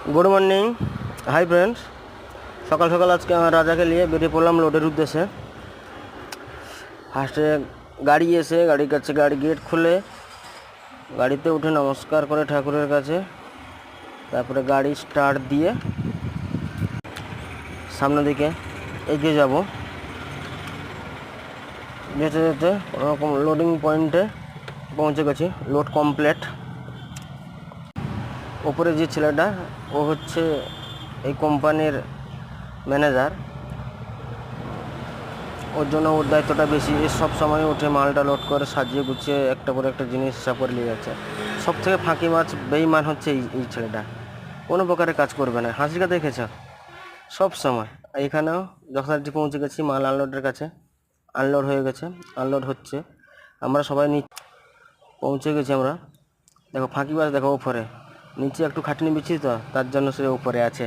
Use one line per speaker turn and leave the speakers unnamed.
Good morning hi friends. सकाल सकाल आज के राजा के लिए बेरिए पड़लाम लोडर उद्देश्य। फार्स्टे गाड़ी एसे गाड़ी काছে गाड़ी गेट खुले गाड़ीते उठे नमस्कार करे ठाकुरेर काছে, तारपरे गाड़ी स्टार्ट दिए सामने दिके एगिए যাব। যেতে যেতে ওরকম লোডিং পয়েন্টে পৌঁছে গেছি, লোড কমপ্লিট। ওপরে যে ছেলেটা ও হচ্ছে এই কোম্পানির ম্যানেজার, ওর জন্য ওর দায়িত্বটা বেশি। সব সময় উঠে মালটা লোড করে সাজিয়ে গুছিয়ে একটা করে একটা জিনিস হিসাব করে নিয়ে যাচ্ছে। সব থেকে ফাঁকি মাছ বেইমান হচ্ছে এই ছেলেটা, কোনো প্রকারের কাজ করবে না। হাসিটা দেখেছ সব সময়। এখানেও যথারীতি পৌঁছে গেছি মাল আনলোডের কাছে। আনলোড হয়ে গেছে, আনলোড হচ্ছে, আমরা সবাই পৌঁছে গেছি আমরা। দেখো ফাঁকিবাজ দেখো উপরে, নিচে একটু খাটনি বিছি তো তার জন্য সে উপরে আছে।